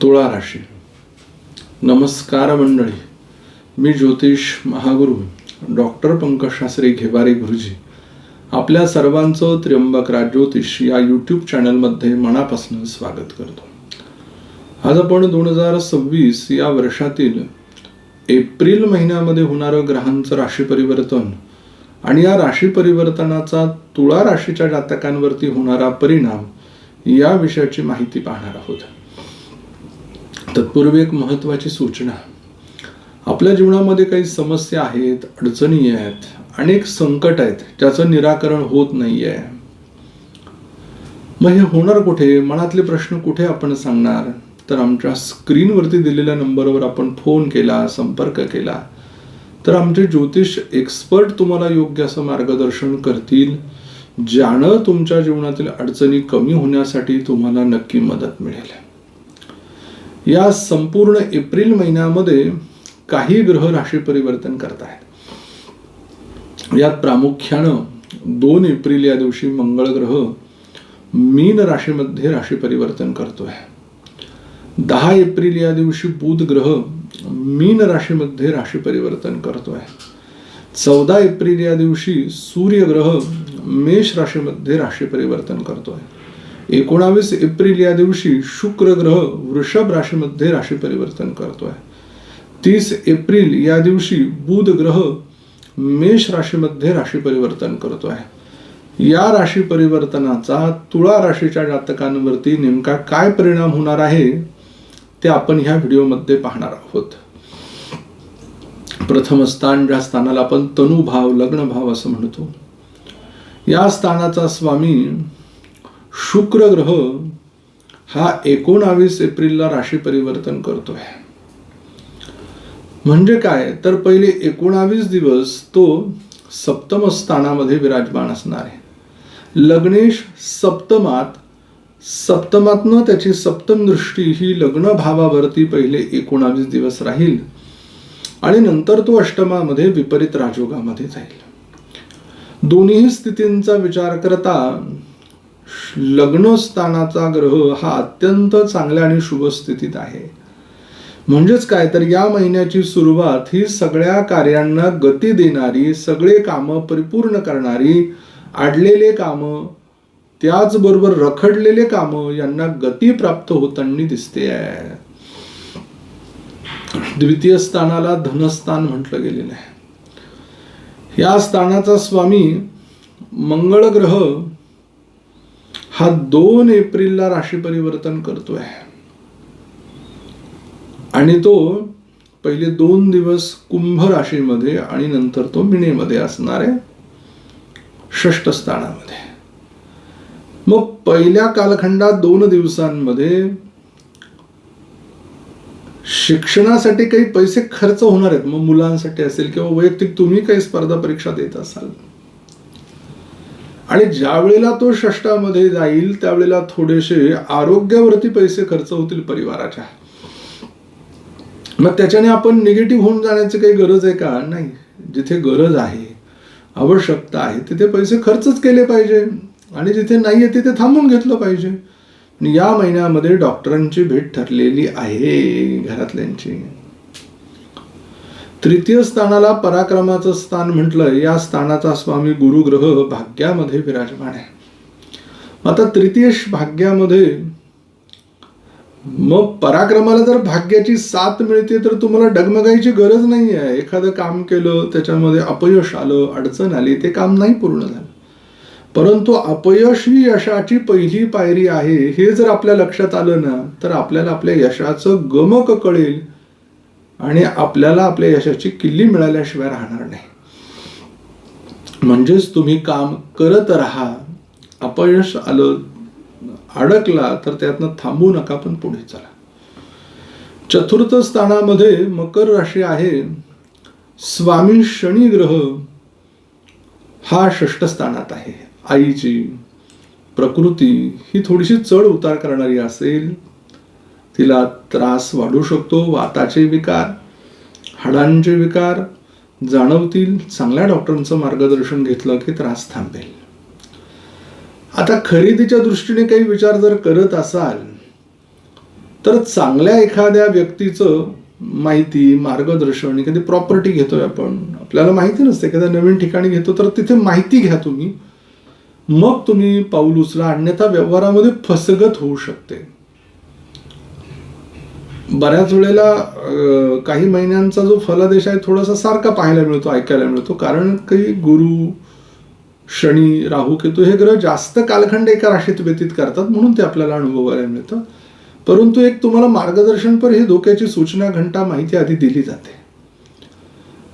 तुळा राशी. नमस्कार मंडळी, मी ज्योतिष महागुरु डॉक्टर पंकज शास्त्री घेवारे गुरुजी आपल्या सर्वांचं त्र्यंबकराज ज्योतिष या यूट्यूब चॅनलमध्ये मनापासून स्वागत करतो. आज आपण 2026 या वर्षातील एप्रिल महिन्यामध्ये होणारं ग्रहांचं राशी परिवर्तन आणि या राशी परिवर्तनाचा तुळा राशीच्या जातकांवरती होणारा परिणाम या विषयाची माहिती पाहणार आहोत. तत्पूर्वी एक महत्त्वाची सूचना. आपल्या जीवनामध्ये काही समस्या आहेत, अडचणी आहेत, अनेक संकट आहेत ज्याचं निराकरण होत नाहीये. मग हे होणार कुठे? मनातले प्रश्न कुठे आपण सांगणार? तर आमच्या स्क्रीनवरती दिलेल्या नंबरवर आपण फोन केला, संपर्क केला तर आमचे ज्योतिष एक्सपर्ट तुम्हाला योग्य असं मार्गदर्शन करतील, ज्यानं तुमच्या जीवनातील अडचणी कमी होण्यासाठी तुम्हाला नक्की मदत मिळेल. या संपूर्ण एप्रिल महिन्यामध्ये काही ग्रह राशी परिवर्तन करत आहेत. यात प्रामुख्यानं 2 एप्रिल या दिवशी मंगळ ग्रह मीन राशीमध्ये राशी परिवर्तन करतोय. 10 एप्रिल या दिवशी बुध ग्रह मीन राशीमध्ये राशी परिवर्तन करतोय. 14 एप्रिल या दिवशी सूर्य ग्रह मेष राशीमध्ये राशी परिवर्तन करतोय. 19 एप्रिल या दिवशी शुक्र ग्रह वृषभ राशीमध्ये राशी परिवर्तन करतोय. 30 एप्रिल या दिवशी बुध ग्रह मेष राशीमध्ये राशी परिवर्तन करतोय. या राशी परिवर्तनाचा तुळा राशीच्या जातकांवरती नेमका काय परिणाम होणार आहे ते आपण ह्या व्हिडिओमध्ये पाहणार आहोत. प्रथम स्थान, ज्या स्थानाला आपण तनुभाव, लग्नभाव असं म्हणतो, या स्थानाचा स्वामी शुक्र ग्रह हा 19 एप्रिलला राशी परिवर्तन करतोय. म्हणजे काय तर पहिले 19 दिवस तो सप्तम स्थानामध्ये विराजमान असणार आहे. लग्नेश सप्तमातनं त्याची सप्तम दृष्टी ही लग्न भावावरती पहिले 19 दिवस राहील आणि नंतर तो अष्टमामध्ये विपरीत राजयोगामध्ये जाईल. दोन्ही स्थितींचा विचार करता लग्न स्थानाचा ग्रह हा अत्यंत चांगल्या आणि शुभ स्थितीत आहे. म्हणजेच काय तर या महिन्याची सुरुवात ही सगळ्या कार्यांना गती देणारी, सगळे कामं परिपूर्ण करणारी, आडलेले कामं त्याचबरोबर रखडलेले कामं यांना गती प्राप्त होताना दिसते आहे. द्वितीय स्थानाला धनस्थान म्हटलं गेलेलं आहे. या स्थानाचा स्वामी मंगळ ग्रह हा 2 एप्रिलला राशी परिवर्तन करतोय आणि तो पहिले 2 दिवस कुंभ राशीमध्ये आणि नंतर तो मीनेमध्ये असणार आहे, षष्ठ स्थानामध्ये. मग पहिल्या कालखंडात 2 दिवसांमध्ये शिक्षणासाठी काही पैसे खर्च होणार आहेत. मग मुलांसाठी असेल किंवा वैयक्तिक तुम्ही काही स्पर्धा परीक्षा देत असाल आणि ज्या वेळेला तो षष्ठामध्ये जाईल त्यावेळेला थोडेसे आरोग्यावरती पैसे खर्च होतील परिवाराच्या. मग त्याच्याने आपण निगेटिव्ह होऊन जाण्याची काही गरज आहे का? नाही. जिथे गरज आहे, आवश्यकता आहे तिथे पैसे खर्चच केले पाहिजे आणि जिथे नाही आहे तिथे थांबून घेतलं पाहिजे. या महिन्यामध्ये डॉक्टरांची भेट ठरलेली आहे घरातल्यांची. तृतीय स्थानाला पराक्रमाचं स्थान म्हटलं. या स्थानाचा स्वामी गुरु ग्रह भाग्यामध्ये विराजमान आहे. आता तृतीय भाग्यामध्ये मग पराक्रमाला जर भाग्याची साथ मिळते तर तुम्हाला डगमगायची गरज नाही आहे. एखादं काम केलं, त्याच्यामध्ये अपयश आलं, अडचण आली, ते काम नाही पूर्ण झालं, परंतु अपयश ही यशाची पहिली पायरी आहे हे जर आपल्या लक्षात आलं ना तर आपल्याला आपल्या यशाचं गमक कळेल आणि आपल्याला आपल्या यशाची किल्ली मिळाल्याशिवाय राहणार नाही. म्हणजेच तुम्ही काम करत राहा, अपयश आलं, अडकला तर त्यातनं थांबू नका, पण पुढे चला. चतुर्थ स्थानामध्ये मकर राशी आहे. स्वामी शनी ग्रह हा षष्ठ स्थानात आहे. आईची प्रकृती ही थोडीशी चढ उतार करणारी असेल, तिला त्रास वाढू शकतो. वाताचे विकार, हाडांचे विकार जाणवतील. चांगल्या डॉक्टरांचं मार्गदर्शन घेतलं की त्रास थांबेल. आता खरेदीच्या दृष्टीने काही विचार जर करत असाल तर चांगल्या एखाद्या व्यक्तीचं माहिती, मार्गदर्शन, एखादी प्रॉपर्टी घेतोय आपण, आपल्याला माहिती नसते, एखाद्या नवीन ठिकाणी घेतो, तर तिथे माहिती घ्या तुम्ही, मग तुम्ही पाऊल उचला, अन्यथा व्यवहारामध्ये फसगत होऊ शकते. बऱ्याच वेळेला काही महिन्यांचा जो फलादेश आहे थोडासा सारखा पाहायला मिळतो, ऐकायला मिळतो, कारण काही गुरु, शनी, राहू, केतू हे ग्रह जास्त कालखंड एका राशीत व्यतीत करतात, म्हणून ते आपल्याला अनुभवायला मिळतं. परंतु एक तुम्हाला मार्गदर्शनपर ही धोक्याची सूचना, घंटा, माहिती आधी दिली जाते.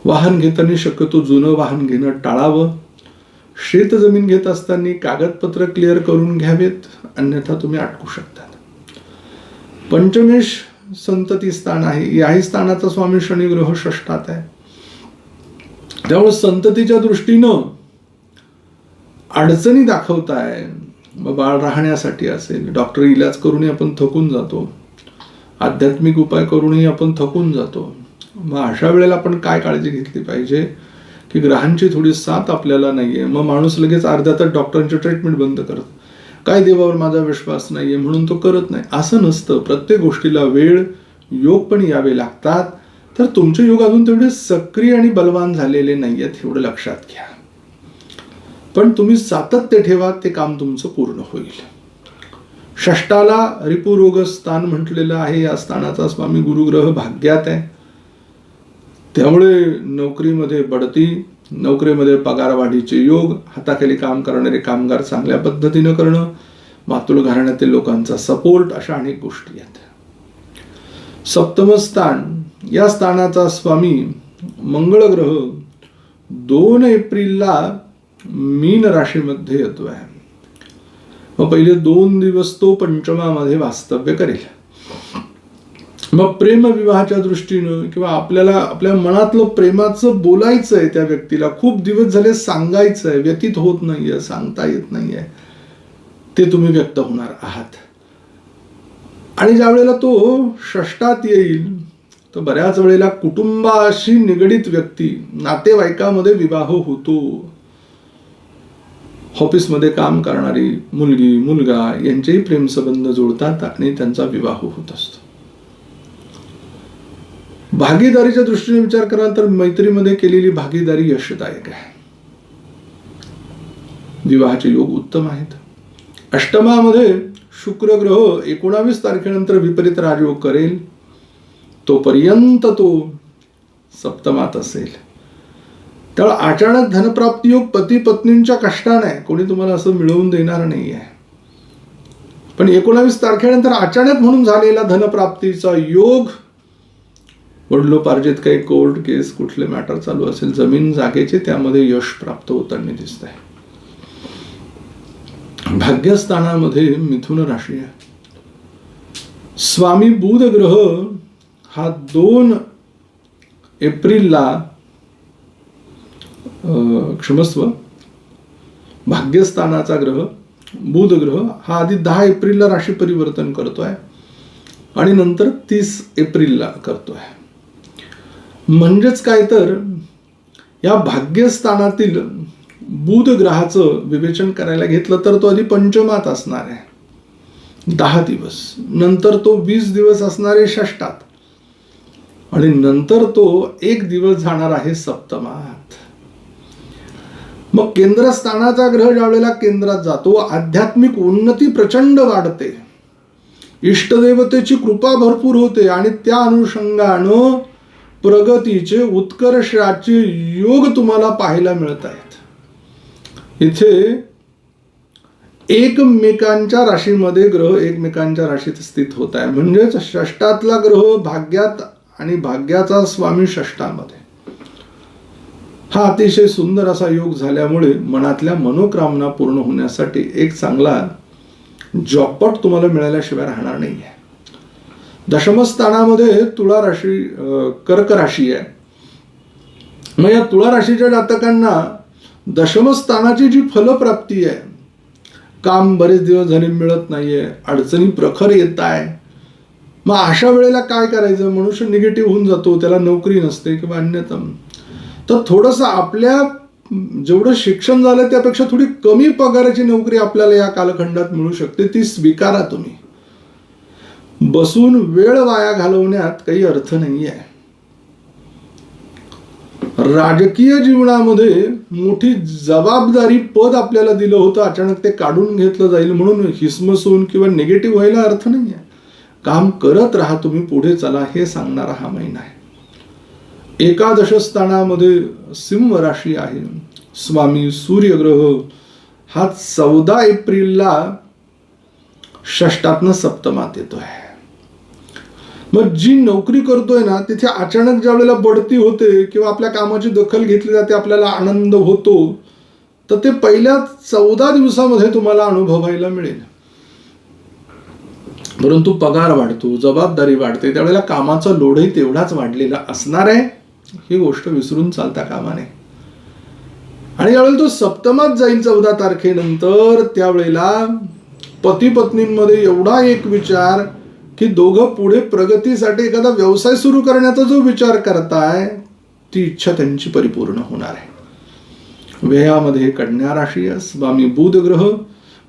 वाहन घेताना शक्यतो जुनं वाहन घेणं टाळावं. शेत जमीन घेत असताना कागदपत्र क्लिअर करून घ्यावेत, अन्यथा तुम्ही अटकू शकतात. पंचमेश संतती स्थान आहे, याही स्थानाचा स्वामी शनी ग्रह षष्ठात आहे. त्यामुळे संततीच्या दृष्टीनं अडचणी दाखवताय. बाळ राहण्यासाठी असेल, डॉक्टरी इलाज करूनही आपण थकून जातो, आध्यात्मिक उपाय करूनही आपण थकून जातो. मग अशा वेळेला आपण काय काळजी घेतली पाहिजे की ग्रहांची थोडी साथ आपल्याला नाहीये, मग माणूस लगेच अर्ध्या तास डॉक्टरांची ट्रीटमेंट बंद करत, काय देवावर माझा विश्वास नाहीये म्हणून तो करत नाही. असं नसतं. प्रत्येक गोष्टीला वेळ, योग पण यावे लागतात. तर तुमचे योग अजून तेवढे सक्रिय आणि बलवान झालेले नाहीयेत, एवढं लक्षात घ्या. पण तुम्ही सातत्य ठेवा, ते काम तुमचं पूर्ण होईल. षष्ठाला रिपुरोग स्थान म्हटलेलं आहे. या स्थानाचा स्वामी गुरुग्रह भाग्यात आहे. त्यामुळे नोकरीमध्ये बढती, नोकरीमध्ये पगारवाढीचे योग, हाताखाली काम करणारे कामगार चांगल्या पद्धतीनं करणं, मातुल घराण्यातील लोकांचा सपोर्ट, अशा अनेक गोष्टी आहेत. सप्तम स्थान, या स्थानाचा स्वामी मंगळ ग्रह 2 एप्रिलला मीन राशीमध्ये येतोय. मग पहिले 2 दिवस तो पंचमामध्ये वास्तव्य करेल. मग प्रेम विवाहाच्या दृष्टीनं किंवा आपल्याला आपल्या मनातलं प्रेमाचं बोलायचं आहे, त्या व्यक्तीला खूप दिवस झाले सांगायचं आहे, व्यतीत होत नाहीये, सांगता येत नाहीये, ते तुम्ही व्यक्त होणार आहात. आणि ज्या वेळेला तो षष्ठात येईल, तर बऱ्याच वेळेला कुटुंबाशी निगडीत व्यक्ती, नातेवाईकामध्ये विवाह होतो. ऑफिसमध्ये काम करणारी मुलगी, मुलगा यांचेही प्रेमसंबंध जुळतात आणि त्यांचा विवाह होत असतो. भागीदारीच्या दृष्टीने विचार करा तर मैत्रीमध्ये केलेली भागीदारी यशदायक आहे. विवाहाचे योग उत्तम आहेत. अष्टमामध्ये शुक्र ग्रह 19 तारखेनंतर विपरीत राजयोग करेल, तोपर्यंत तो सप्तमात असेल. त्यामुळे अचानक धनप्राप्ती योग पती पत्नींच्या कष्टाने, कोणी तुम्हाला असं मिळवून देणार नाहीये. पण 19 तारखेनंतर अचानक म्हणून झालेला धनप्राप्तीचा योग, वडिलोपार्जित काही कोर्ट केस, कुठले मॅटर चालू असेल, जमीन जागेचे, त्यामध्ये यश प्राप्त होताना दिसत आहे. भाग्यस्थानामध्ये मिथुन राशी आहे. स्वामी बुध ग्रह हा 2 एप्रिलला क्षमस्व भाग्यस्थानाचा ग्रह बुध ग्रह हा आधी 10 एप्रिलला राशी परिवर्तन करतोय आणि नंतर 30 एप्रिलला करतोय. म्हणजेच काय तर या भाग्यस्थानातील बुध ग्रहाचं विवेचन करायला घेतलं तर तो आधी पंचमात असणार आहे 10 दिवस, नंतर तो 20 दिवस असणार आहे षष्ठात, आणि नंतर तो 1 दिवस जाणार आहे सप्तमात. मग केंद्रस्थानाचा ग्रह ज्या वेळेला केंद्रात जातो, आध्यात्मिक उन्नती प्रचंड वाढते, इष्टदेवतेची कृपा भरपूर होते आणि त्या अनुषंगानं प्रगतीचे, उत्कर्षाचे योग तुम्हाला पाहायला मिळत आहेत. इथे एकमेकांच्या राशीमध्ये ग्रह एकमेकांच्या राशीत स्थित होत आहे. म्हणजेच षष्ठातला ग्रह भाग्यात आणि भाग्याचा स्वामी षष्ठामध्ये. हा अतिशय सुंदर असा योग झाल्यामुळे मनातल्या मनोकामना पूर्ण होण्यासाठी एक चांगला जॉबपॉट तुम्हाला मिळाल्याशिवाय राहणार नाही आहे. दशमस्थानामध्ये तुळा राशी, कर्क राशी आहे. मग या तुळा राशीच्या जातकांना दशमस्थानाची जी फलप्राप्ती आहे, काम बरेच दिवस झाले मिळत नाहीये, अडचणी प्रखर येत आहे, मग अशा वेळेला काय करायचं? मनुष्य निगेटिव्ह होऊन जातो, त्याला नोकरी नसते किंवा अन्यतम. तर थोडंसं आपल्या जेवढं शिक्षण झालं त्यापेक्षा थोडी कमी पगाराची नोकरी आपल्याला या कालखंडात मिळू शकते, ती स्वीकारा तुम्ही. बसून वेळ वाया घालवण्यात काही अर्थ नाहीये. राजकीय जीवनामध्ये मोठी जबाबदारी पद आपल्याला दिलं होतं, अचानक ते काढून घेतलं जाईल म्हणून हिसमसून किंवा निगेटिव्ह व्हायला अर्थ नाहीये. काम करत राहा, तुम्ही पुढे चला, हे सांगणारा हा महिना आहे. एकादश स्थानामध्ये सिंह राशी आहे. स्वामी सूर्यग्रह हा 14 एप्रिलला षष्टातनं सप्तमात येतोय. मग जी नोकरी करतोय ना, तिथे अचानक ज्या वेळेला बढती होते किंवा आपल्या कामाची दखल घेतली जाते, आपल्याला आनंद होतो, तर ते पहिल्या 14 दिवसामध्ये तुम्हाला अनुभवायला मिळेल. परंतु पगार वाढतो, जबाबदारी वाढते, त्यावेळेला कामाचा लोडही तेवढाच वाढलेला असणार आहे, ही गोष्ट विसरून चालता कामा नये. आणि ज्यावेळेला तो सप्तमात जाईल 14 तारखेनंतर, त्यावेळेला पती पत्नींमध्ये एवढा एक विचार की दोघं पुढे प्रगतीसाठी एखादा व्यवसाय सुरू करण्याचा जो विचार करताय, ती इच्छा त्यांची परिपूर्ण होणार आहे. व्ययामध्ये कन्या राशी आहे. स्वामी बुध ग्रह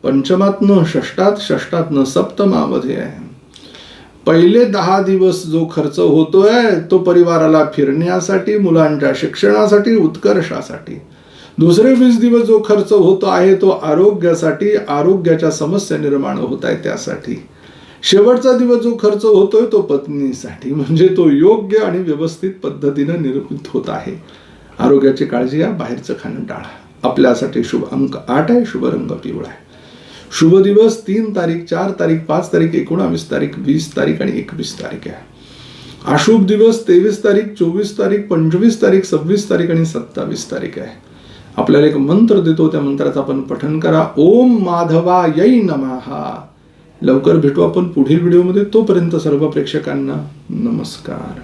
पंचमातनं षष्टात, षष्टातनं सप्तमामध्ये आहे. पहिले 10 दिवस जो खर्च होतोय तो परिवाराला फिरण्यासाठी, मुलांच्या शिक्षणासाठी, उत्कर्षासाठी. दुसरे 20 दिवस जो खर्च होतो आहे तो आरोग्यासाठी, आरोग्याच्या समस्या निर्माण होत आहे त्यासाठी. शेवटचा दिवस जो खर्च होतोय तो पत्नीसाठी, म्हणजे तो योग्य आणि व्यवस्थित पद्धतीनं निर्मित होत आहे. आरोग्याची काळजी घ्या, बाहेरचं खाणं टाळा. आपल्यासाठी शुभ अंक 8 आहे, शुभ रंग पिवळा आहे. शुभ दिवस 3 तारीख, 4 तारीख, 5 तारीख, 19 तारीख, 20 तारीख आणि 21 तारीख आहे. अशुभ दिवस 23 तारीख, 24 तारीख, 25 तारीख, 26 तारीख आणि 27 तारीख आहे. आपल्याला एक मंत्र देतो, त्या मंत्राचं आपण पठण करा. ओम माधवायै नमः. लवकर भेटू आपण पुढील व्हिडिओमध्ये. तोपर्यंत सर्व प्रेक्षकांना नमस्कार.